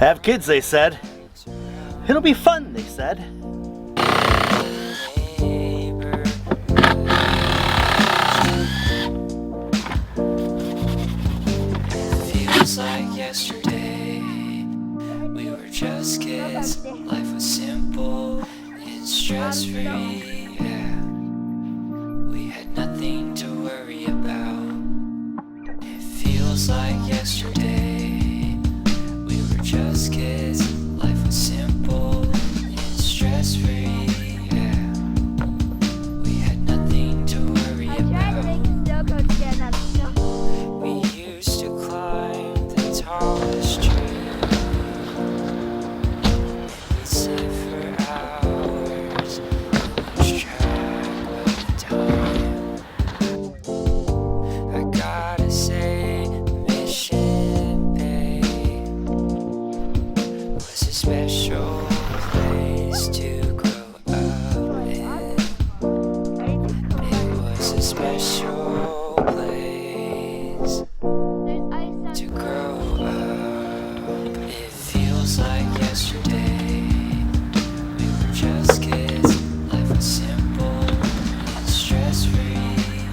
Have kids, they said. It'll be fun, they said. Feels like yesterday, we were just kids. Life was simple and stress-free, yeah. We had nothing to worry about. It feels like yesterday, we were just kids. Life was simple and stress-free, yeah. We had nothing to worry about. We used to climb the tallest tree. We'd sit for hours, lose track of time. I gotta say, Mission Bay was a special place to grow up in. It was a special place to grow up. It feels like yesterday, we were just kids. Life was simple and stress-free,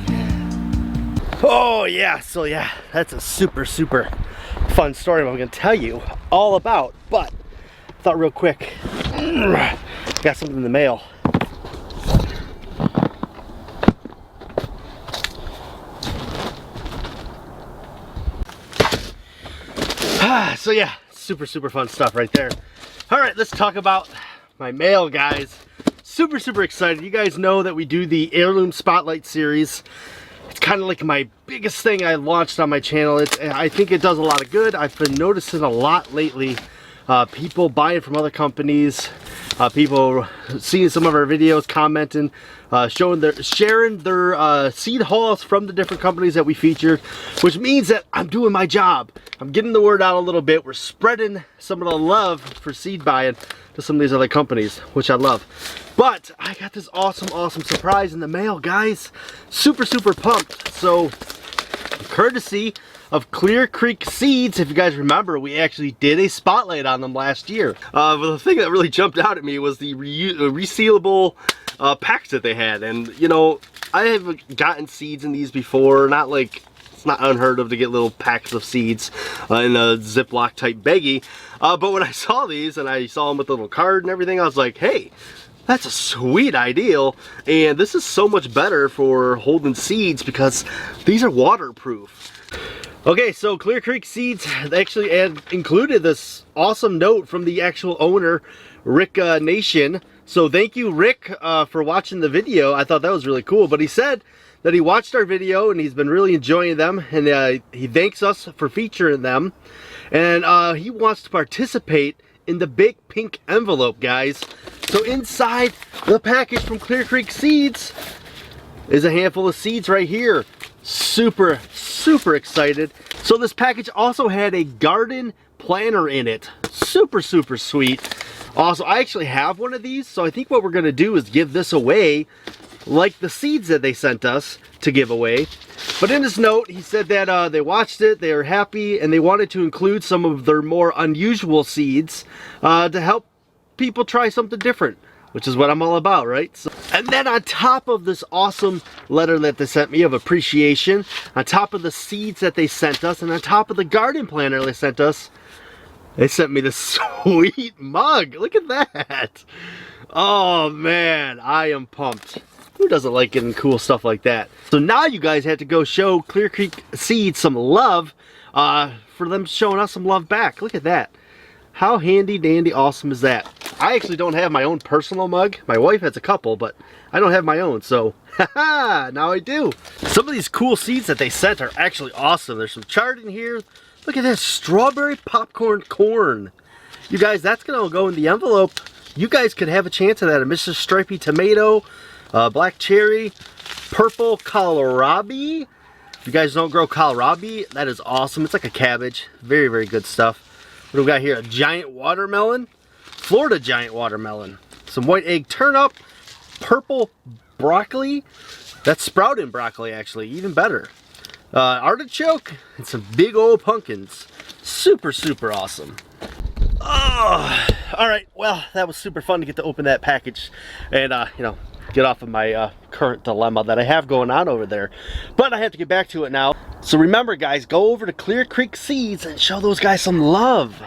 yeah. Oh yeah, so yeah, that's a super fun story I'm gonna tell you all about, but I thought real quick, got something in the mail. So yeah, super fun stuff right there. All right, let's talk about my mail, guys. Super excited. You guys know that we do the Heirloom Spotlight series. It's kind of like my biggest thing I launched on my channel. I think it does a lot of good. I've been noticing a lot lately. People buying from other companies, people seeing some of our videos, commenting, sharing their seed hauls from the different companies that we feature, which means that I'm doing my job. I'm getting the word out a little bit. We're spreading some of the love for seed buying to some of these other companies, which I love. But I got this awesome surprise in the mail, guys. Super pumped. So, courtesy of Clear Creek Seeds, if you guys remember, we actually did a spotlight on them last year. But the thing that really jumped out at me was the resealable packs that they had. And you know, I have gotten seeds in these before, not like, it's not unheard of to get little packs of seeds in a Ziploc type baggie. But when I saw these and I saw them with a little card and everything, I was like, hey, that's a sweet idea, and this is so much better for holding seeds because these are waterproof. Okay, so Clear Creek Seeds actually included this awesome note from the actual owner, Rick Nation. So thank you, Rick, for watching the video. I thought that was really cool. But he said that he watched our video and he's been really enjoying them, and he thanks us for featuring them. And he wants to participate in the big pink envelope, guys. So inside the package from Clear Creek Seeds is a handful of seeds right here. Super excited. So this package also had a garden planner in it. Super sweet. Also, I actually have one of these, so I think what we're gonna do is give this away like the seeds that they sent us to give away. But in his note, he said that they watched it, they were happy, and they wanted to include some of their more unusual seeds to help people try something different, which is what I'm all about, right? So, and then on top of this awesome letter that they sent me of appreciation, on top of the seeds that they sent us, and on top of the garden planner they sent us, they sent me this sweet mug. Look at that. Oh man, I am pumped. Who doesn't like getting cool stuff like that? So now you guys have to go show Clear Creek Seeds some love for them showing us some love back. Look at that. How handy dandy awesome is that? I actually don't have my own personal mug. My wife has a couple, but I don't have my own, so haha, now I do. Some of these cool seeds that they sent are actually awesome. There's some chard in here. Look at this, strawberry popcorn corn. You guys, that's gonna go in the envelope. You guys could have a chance at that. A Mr. Stripey tomato, black cherry, purple kohlrabi. If you guys don't grow kohlrabi, that is awesome. It's like a cabbage. Very good stuff. What do we got here? A giant watermelon, Florida giant watermelon, some white egg turnip, purple broccoli. That's sprouting broccoli, actually, even better. Artichoke and some big old pumpkins. Super awesome. Oh, all right. Well, that was super fun to get to open that package and, you know, get off of my current dilemma that I have going on over there. But I have to get back to it now. So remember, guys, go over to Clear Creek Seeds and show those guys some love.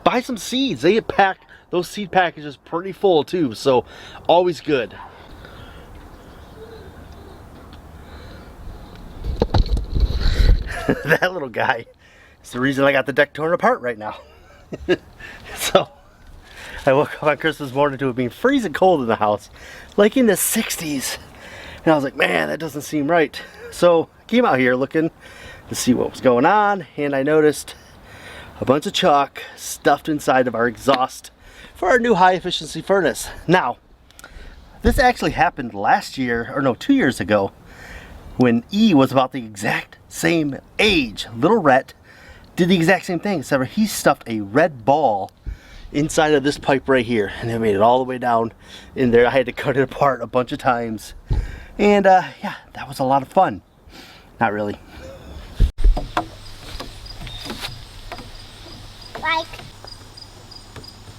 Buy some seeds. They pack those seed packages pretty full too, so always good. That little guy is the reason I got the deck torn apart right now. So I woke up on Christmas morning to it being freezing cold in the house, like in the 60s. And I was like, man, that doesn't seem right. So I came out here looking to see what was going on, and I noticed a bunch of chalk stuffed inside of our exhaust for our new high efficiency furnace. Now, this actually happened last year, or no, 2 years ago, when E was about the exact same age. Little Rhett did the exact same thing, except for he stuffed a red ball inside of this pipe right here, and it made it all the way down in there. I had to cut it apart a bunch of times, and yeah, that was a lot of fun. Not really. Like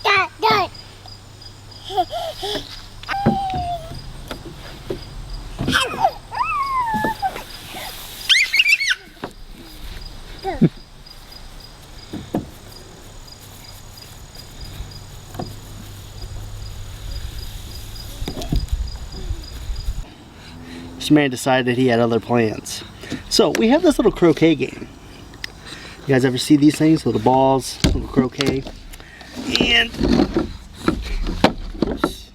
that, that. This man decided he had other plans. So we have this little croquet game. You guys ever see these things? Little balls, little croquet. And oops,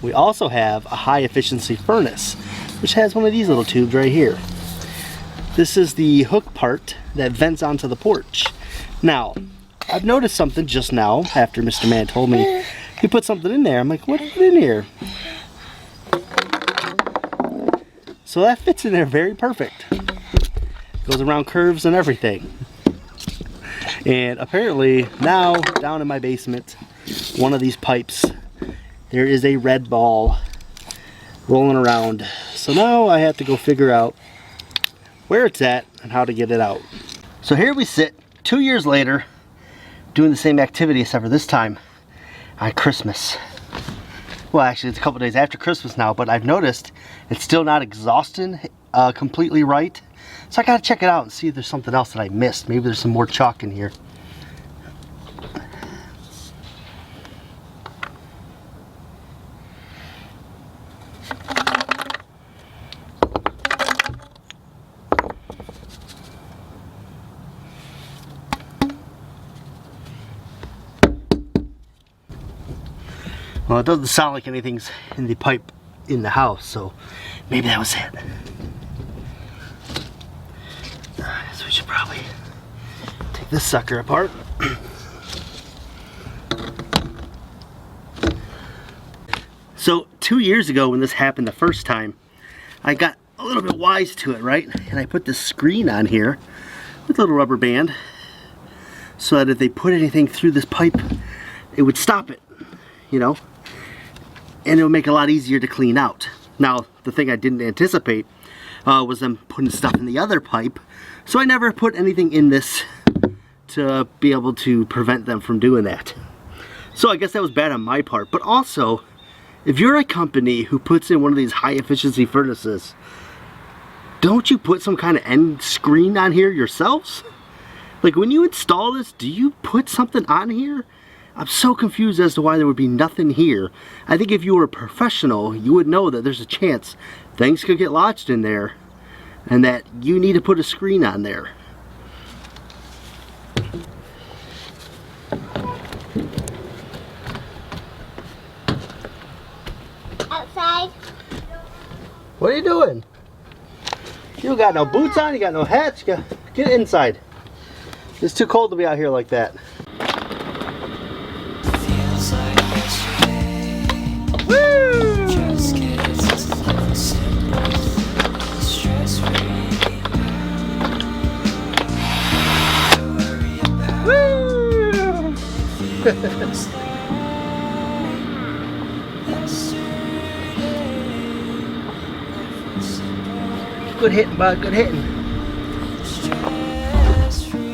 we also have a high efficiency furnace, which has one of these little tubes right here. This is the hook part that vents onto the porch. Now, I've noticed something just now after Mr. Man told me he put something in there. I'm like, what is in here? So that fits in there very perfect. Goes around curves and everything. And apparently now down in my basement, one of these pipes, there is a red ball rolling around. So now I have to go figure out where it's at and how to get it out. So here we sit 2 years later doing the same activity, except for this time on Christmas. Well, actually it's a couple days after Christmas now, but I've noticed it's still not exhausting completely right. So I gotta check it out and see if there's something else that I missed. Maybe there's some more chalk in here. Well, it doesn't sound like anything's in the pipe in the house, so maybe that was it. So we should probably take this sucker apart. So 2 years ago when this happened the first time, I got a little bit wise to it, right? And I put this screen on here with a little rubber band so that if they put anything through this pipe, it would stop it, you know? And it would make it a lot easier to clean out. Now, the thing I didn't anticipate was them putting stuff in the other pipe, so I never put anything in this to be able to prevent them from doing that. So I guess that was bad on my part, but also, if you're a company who puts in one of these high efficiency furnaces, don't you put some kind of end screen on here yourselves? Like when you install this, do you put something on here? I'm so confused as to why there would be nothing here. I think if you were a professional, you would know that there's a chance things could get lodged in there and that you need to put a screen on there. Outside. What are you doing? You got no boots on, you got no hats, get inside. It's too cold to be out here like that. Feels like yesterday. Woo! Just kids, life simple, stress-free. Don't worry about Woo! feels like yesterday. Life was simple, Good hitting, bud, good hitting. stress-free.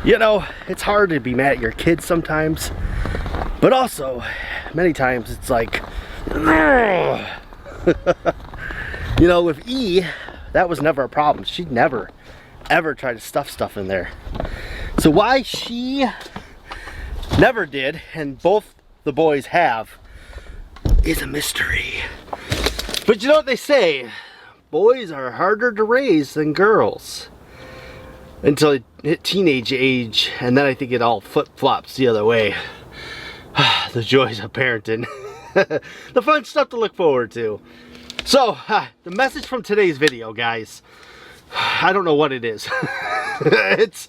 You know, it's hard to be mad at your kids sometimes, but also, many times it's like, you know, with E, that was never a problem. She'd never, ever try to stuff stuff in there. So why she never did, and both the boys have, is a mystery. But you know what they say, boys are harder to raise than girls. Until it hit teenage age, and then I think it all flip-flops the other way. The joys of parenting. The fun stuff to look forward to. So, the message from today's video, guys, I don't know what it is. It's,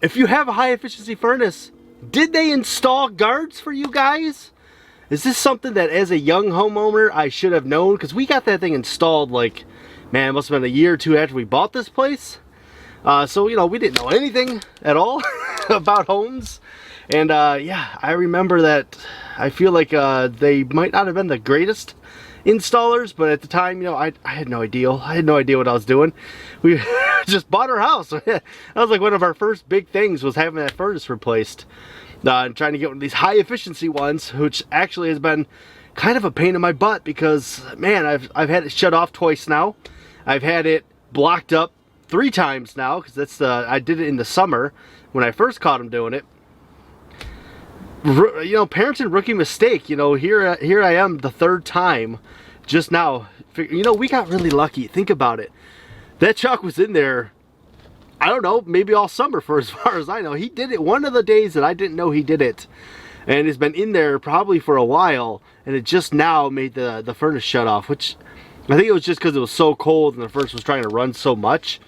if you have a high efficiency furnace, did they install guards for you guys? Is this something that as a young homeowner I should have known? Because we got that thing installed like, man, it must have been a year or two after we bought this place. So, you know, we didn't know anything at all about homes. And, yeah, I remember that I feel like they might not have been the greatest installers, but at the time, you know, I had no idea. I had no idea what I was doing. We just bought our house. That was like one of our first big things, was having that furnace replaced. And trying to get one of these high efficiency ones, which actually has been kind of a pain in my butt because, man, I've had it shut off twice now. I've had it blocked up 3 times now, because that's I did it in the summer when I first caught him doing it. You know, parenting rookie mistake. You know, here I am the 3rd time just now. You know, we got really lucky. Think about it. That Chuck was in there, I don't know, maybe all summer for as far as I know. He did it one of the days that I didn't know he did it, and it's been in there probably for a while, and it just now made the furnace shut off, which I think it was just because it was so cold and the furnace was trying to run so much.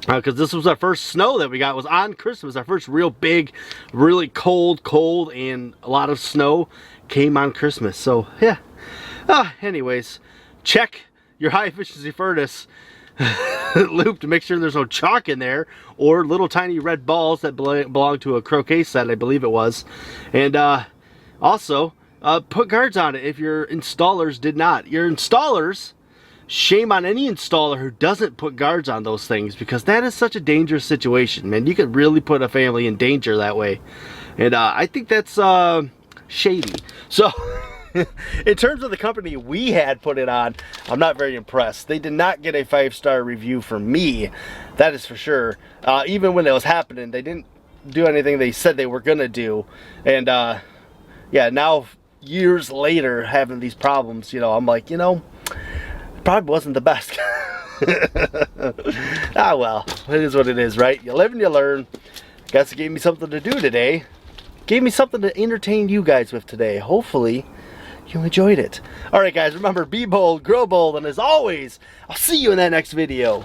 Because this was our first snow that we got, was on Christmas. Our first real big, really cold, and a lot of snow came on Christmas. So, yeah. Anyways, check your high efficiency furnace loop to make sure there's no chalk in there, or little tiny red balls that belong to a croquet set, I believe it was. And also, put guards on it if your installers did not. Your installers, shame on any installer who doesn't put guards on those things, because that is such a dangerous situation, man. You could really put a family in danger that way. And I think that's shady. So, in terms of the company we had put it on, I'm not very impressed. They did not get a 5-star review from me, that is for sure. Even when it was happening, they didn't do anything they said they were gonna do. And yeah, now years later, having these problems, you know, I'm like, you know, probably wasn't the best. Ah, well, it is what it is, right? You live and you learn. Guess it gave me something to do today. Gave me something to entertain you guys with today. Hopefully you enjoyed it. All right, guys, remember, be bold, grow bold, and as always, I'll see you in that next video.